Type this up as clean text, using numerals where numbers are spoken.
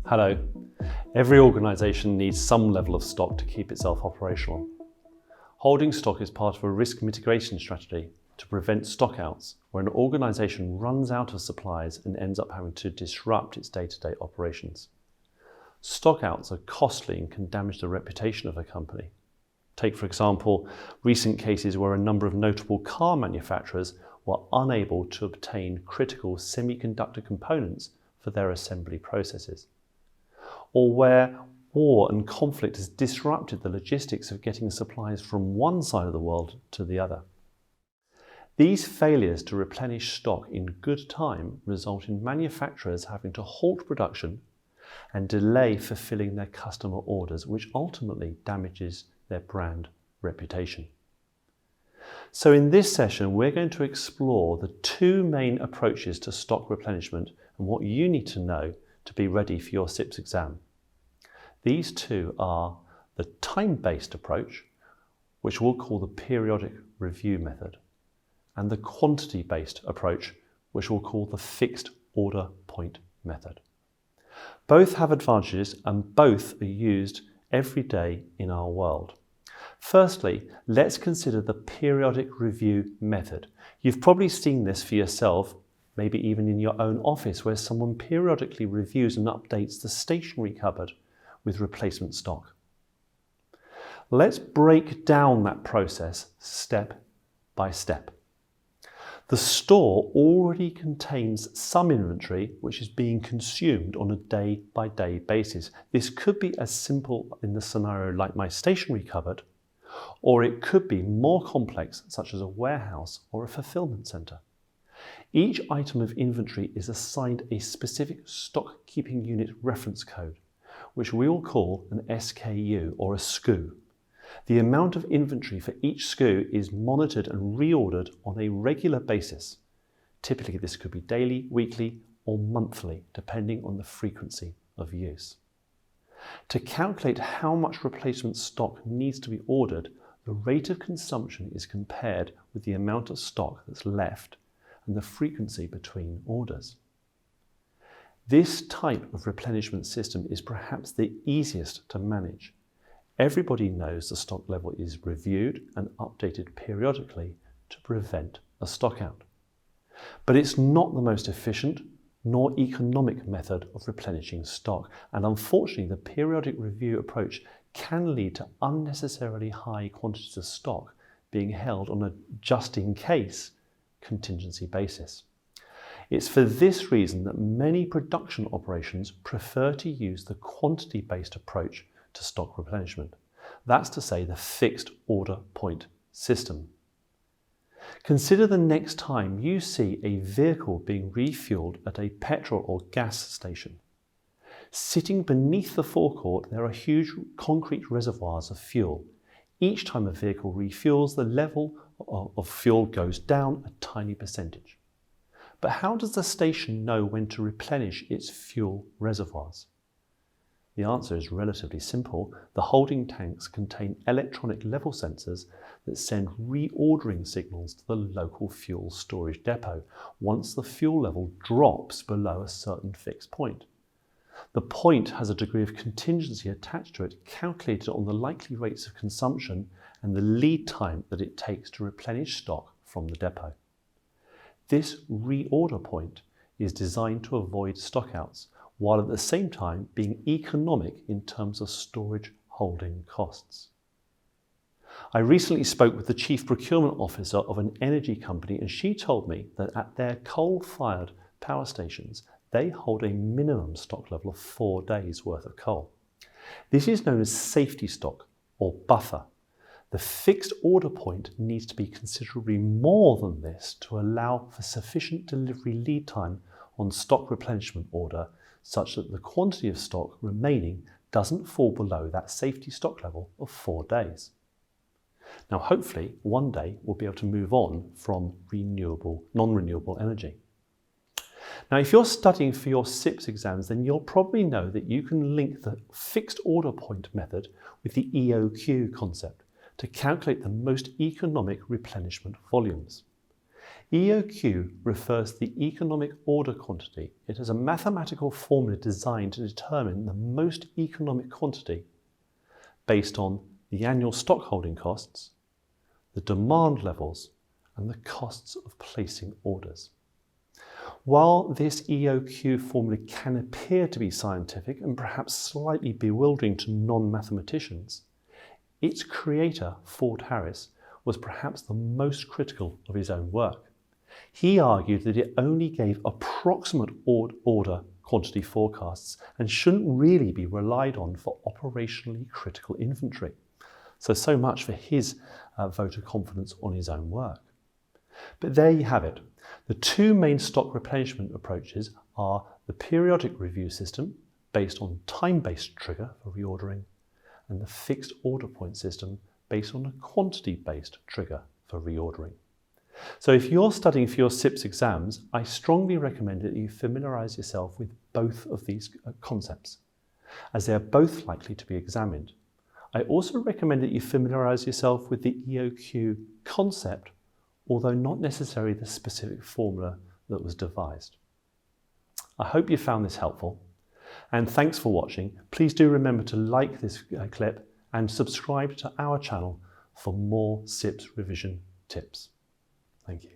Hello. Every organisation needs some level of stock to keep itself operational. Holding stock is part of a risk mitigation strategy to prevent stockouts, where an organisation runs out of supplies and ends up having to disrupt its day-to-day operations. Stockouts are costly and can damage the reputation of a company. Take, for example, recent cases where a number of notable car manufacturers were unable to obtain critical semiconductor components for their assembly processes, or where war and conflict has disrupted the logistics of getting supplies from one side of the world to the other. These failures to replenish stock in good time result in manufacturers having to halt production and delay fulfilling their customer orders, which ultimately damages their brand reputation. So in this session, we're going to explore the two main approaches to stock replenishment and what you need to know to be ready for your CIPS exam. These two are the time-based approach, which we'll call the periodic review method, and the quantity-based approach, which we'll call the fixed order point method. Both have advantages and both are used every day in our world. Firstly, let's consider the periodic review method. You've probably seen this for yourself, maybe even in your own office, where someone periodically reviews and updates the stationery cupboard with replacement stock. Let's break down that process step by step. The store already contains some inventory which is being consumed on a day-by-day basis. This could be as simple in the scenario like my stationery cupboard, or it could be more complex, such as a warehouse or a fulfillment centre. Each item of inventory is assigned a specific stock keeping unit reference code, which we will call an SKU or a SKU. The amount of inventory for each SKU is monitored and reordered on a regular basis. Typically, this could be daily, weekly, or monthly, depending on the frequency of use. To calculate how much replacement stock needs to be ordered, the rate of consumption is compared with the amount of stock that's left and the frequency between orders. This type of replenishment system is perhaps the easiest to manage. Everybody knows the stock level is reviewed and updated periodically to prevent a stockout. But it's not the most efficient nor economic method of replenishing stock, and unfortunately the periodic review approach can lead to unnecessarily high quantities of stock being held on a just-in-case contingency basis. It's for this reason that many production operations prefer to use the quantity-based approach to stock replenishment. That's to say, the fixed order point system. Consider the next time you see a vehicle being refueled at a petrol or gas station. Sitting beneath the forecourt, there are huge concrete reservoirs of fuel. Each time a vehicle refuels, the level of fuel goes down a tiny percentage. But how does the station know when to replenish its fuel reservoirs? The answer is relatively simple. The holding tanks contain electronic level sensors that send reordering signals to the local fuel storage depot once the fuel level drops below a certain fixed point. The point has a degree of contingency attached to it, calculated on the likely rates of consumption and the lead time that it takes to replenish stock from the depot. This reorder point is designed to avoid stockouts, while at the same time being economic in terms of storage holding costs. I recently spoke with the Chief Procurement Officer of an energy company, and she told me that at their coal-fired power stations, they hold a minimum stock level of 4 days worth of coal. This is known as safety stock or buffer. The fixed order point needs to be considerably more than this to allow for sufficient delivery lead time on stock replenishment order, such that the quantity of stock remaining doesn't fall below that safety stock level of 4 days. Now, hopefully, one day we'll be able to move on from non-renewable energy. Now, if you're studying for your CIPS exams, then you'll probably know that you can link the fixed order point method with the EOQ concept to calculate the most economic replenishment volumes. EOQ refers to the economic order quantity. It is a mathematical formula designed to determine the most economic quantity based on the annual stock holding costs, the demand levels, and the costs of placing orders. While this EOQ formula can appear to be scientific and perhaps slightly bewildering to non-mathematicians, its creator, Ford Harris, was perhaps the most critical of his own work. He argued that it only gave approximate order quantity forecasts and shouldn't really be relied on for operationally critical inventory. So much for his vote of confidence on his own work. But there you have it. The two main stock replenishment approaches are the periodic review system, based on time-based trigger for reordering, and the fixed order point system, based on a quantity-based trigger for reordering. So if you're studying for your CIPS exams, I strongly recommend that you familiarise yourself with both of these concepts, as they are both likely to be examined. I also recommend that you familiarise yourself with the EOQ concept, although not necessarily the specific formula that was devised. I hope you found this helpful, and thanks for watching. Please do remember to like this clip and subscribe to our channel for more CIPS revision tips. Thank you.